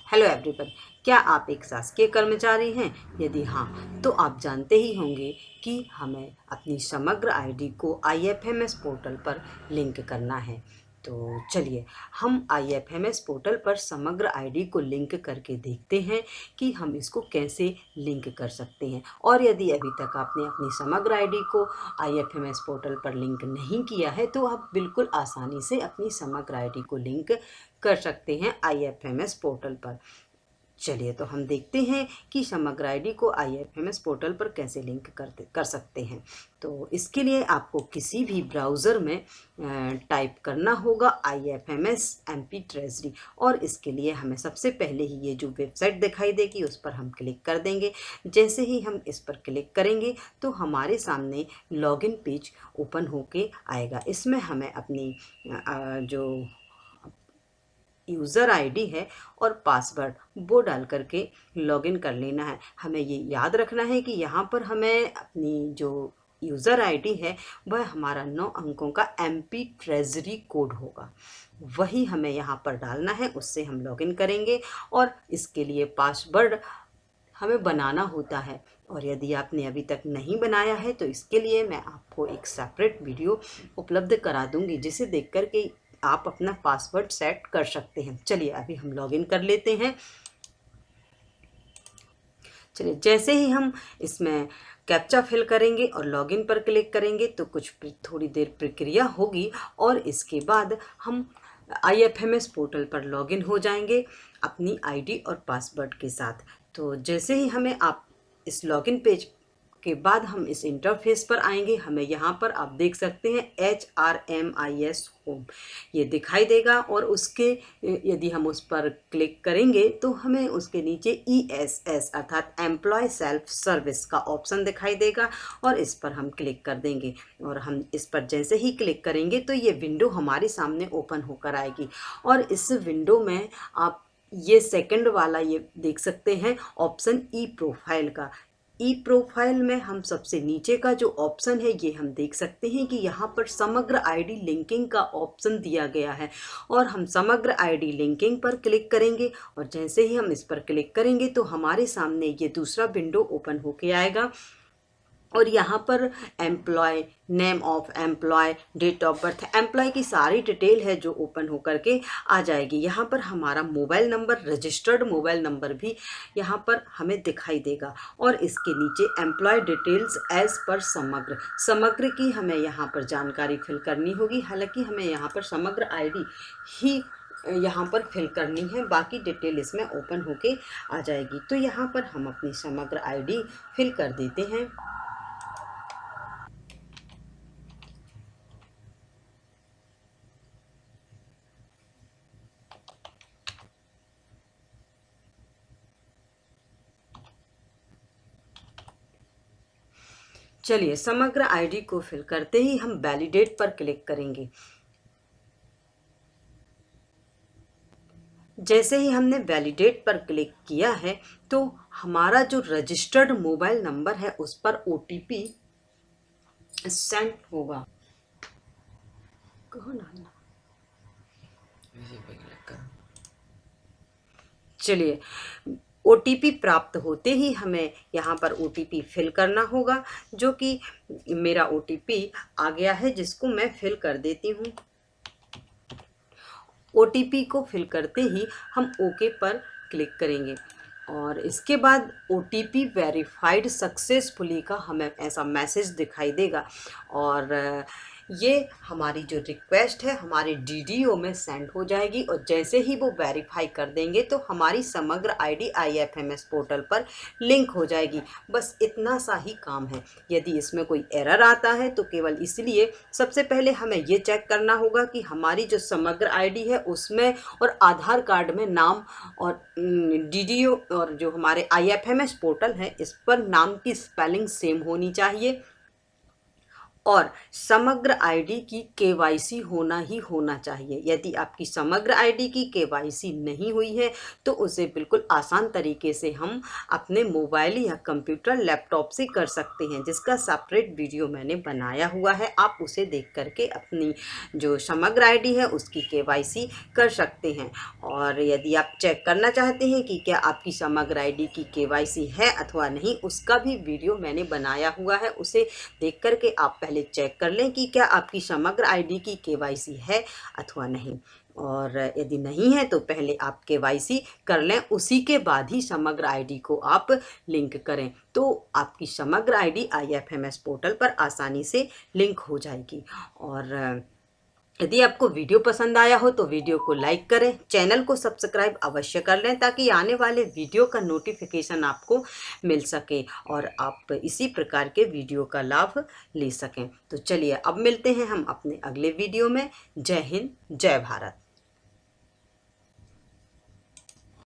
Hello everyone, क्या आप एक शासकीय कर्मचारी हैं? यदि हाँ, तो आप जानते ही होंगे कि हमें अपनी समग्र आईडी को आईएफएमएस पोर्टल पर लिंक करना है। तो चलिए, हम आईएफएमएस पोर्टल पर समग्र आईडी को लिंक करके देखते हैं कि हम इसको कैसे लिंक कर सकते हैं। और यदि अभी तक आपने अपनी समग्र आईडी को आईएफएमएस पोर्टल पर लिंक नहीं किया है, तो आप बिल्कुल आसानी से अपनी समग्र आईडी को लिंक कर सकते हैं आईएफएमएस पोर्टल पर। चलिए, तो हम देखते हैं कि समग्र आईडी को आईएफएमएस पोर्टल पर कैसे लिंक कर सकते हैं। तो इसके लिए आपको किसी भी ब्राउज़र में टाइप करना होगा IFMS MP ट्रेजरी, और इसके लिए हमें सबसे पहले ही ये जो वेबसाइट दिखाई देगी उस पर हम क्लिक कर देंगे। जैसे ही हम इस पर क्लिक करेंगे तो हमारे सामने लॉगिन पेज ओपन होके आएगा। इसमें हमें अपनी जो यूज़र आईडी है और पासवर्ड वो डाल करके लॉगिन कर लेना है। हमें ये याद रखना है कि यहाँ पर हमें अपनी जो यूज़र आईडी है वह हमारा 9 अंकों का MP ट्रेजरी कोड होगा, वही हमें यहाँ पर डालना है। उससे हम लॉगिन करेंगे और इसके लिए पासवर्ड हमें बनाना होता है। और यदि आपने अभी तक नहीं बनाया है तो इसके लिए मैं आपको एक सेपरेट वीडियो उपलब्ध करा दूंगी, जिसे देख कर के आप अपना पासवर्ड सेट कर सकते हैं। चलिए, अभी हम लॉगिन कर लेते हैं। चलिए, जैसे ही हम इसमें कैप्चा फिल करेंगे और लॉगिन पर क्लिक करेंगे तो थोड़ी देर प्रक्रिया होगी और इसके बाद हम आईएफएमएस पोर्टल पर लॉगिन हो जाएंगे अपनी आईडी और पासवर्ड के साथ। तो जैसे ही हमें आप इस लॉगिन पेज के बाद हम इस इंटरफेस पर आएंगे, हमें यहाँ पर आप देख सकते हैं HRMIS होम ये दिखाई देगा, और उसके यदि हम उस पर क्लिक करेंगे तो हमें उसके नीचे ESS अर्थात एम्प्लॉय सेल्फ सर्विस का ऑप्शन दिखाई देगा, और इस पर हम क्लिक कर देंगे। और हम इस पर जैसे ही क्लिक करेंगे तो ये विंडो हमारे सामने ओपन होकर आएगी, और इस विंडो में आप ये सेकंड वाला ये देख सकते हैं ऑप्शन ई प्रोफाइल का। ई प्रोफाइल में हम सबसे नीचे का जो ऑप्शन है ये हम देख सकते हैं कि यहाँ पर समग्र आईडी लिंकिंग का ऑप्शन दिया गया है, और हम समग्र आईडी लिंकिंग पर क्लिक करेंगे। और जैसे ही हम इस पर क्लिक करेंगे तो हमारे सामने ये दूसरा विंडो ओपन होके आएगा, और यहाँ पर employee, name of employee, date of birth, employee की सारी डिटेल है जो ओपन होकर के आ जाएगी। यहाँ पर हमारा mobile number, registered mobile number भी यहाँ पर हमें दिखाई देगा, और इसके नीचे एम्प्लॉय डिटेल्स एज पर समग्र की हमें यहाँ पर जानकारी फिल करनी होगी। हालांकि हमें यहाँ पर समग्र आईडी ही यहाँ पर फिल करनी है, बाकी डिटेल इसमें ओपन होके आ जाएगी। तो यहाँ पर हम अपनी समग्र आईडी फिल कर देते हैं। चलिए, समग्र आईडी को फिल करते ही हम वैलिडेट पर क्लिक करेंगे। जैसे ही हमने वैलिडेट पर क्लिक किया है तो हमारा जो रजिस्टर्ड मोबाइल नंबर है उस पर OTP सेंड होगा। कहो ना। चलिए, OTP प्राप्त होते ही हमें यहाँ पर OTP फिल करना होगा, जो कि मेरा OTP आ गया है, जिसको मैं फिल कर देती हूँ। OTP को फिल करते ही हम ओके पर क्लिक करेंगे, और इसके बाद OTP वेरीफाइड सक्सेसफुली का हमें ऐसा मैसेज दिखाई देगा, और ये हमारी जो रिक्वेस्ट है हमारे DDO में सेंड हो जाएगी, और जैसे ही वो वेरीफाई कर देंगे तो हमारी समग्र आईडी IFMS पोर्टल पर लिंक हो जाएगी। बस इतना सा ही काम है। यदि इसमें कोई एरर आता है तो केवल इसलिए सबसे पहले हमें ये चेक करना होगा कि हमारी जो समग्र आईडी है उसमें और आधार कार्ड में नाम और DDO और जो हमारे IFMS पोर्टल है इस पर नाम की स्पेलिंग सेम होनी चाहिए। और समग्र आईडी की केवाईसी होना ही होना चाहिए। यदि आपकी समग्र आईडी की केवाईसी नहीं हुई है तो उसे बिल्कुल आसान तरीके से हम अपने मोबाइल या कंप्यूटर लैपटॉप से कर सकते हैं, जिसका सेपरेट वीडियो मैंने बनाया हुआ है। आप उसे देख करके अपनी जो समग्र आईडी है उसकी केवाईसी कर सकते हैं। और यदि आप चेक करना चाहते हैं कि क्या आपकी समग्र आईडी की केवाईसी है अथवा नहीं, उसका भी वीडियो मैंने बनाया हुआ है। उसे देख करके आप पहले चेक कर लें कि क्या आपकी समग्र आईडी की केवाईसी है अथवा नहीं। और यदि नहीं है तो पहले आप केवाईसी कर लें, उसी के बाद ही समग्र आईडी को आप लिंक करें, तो आपकी समग्र आईडी IFMS पोर्टल पर आसानी से लिंक हो जाएगी। और यदि आपको वीडियो पसंद आया हो तो वीडियो को लाइक करें, चैनल को सब्सक्राइब अवश्य कर लें ताकि आने वाले वीडियो का नोटिफिकेशन आपको मिल सके और आप इसी प्रकार के वीडियो का लाभ ले सकें। तो चलिए अब मिलते हैं हम अपने अगले वीडियो में। जय हिंद, जय भारत।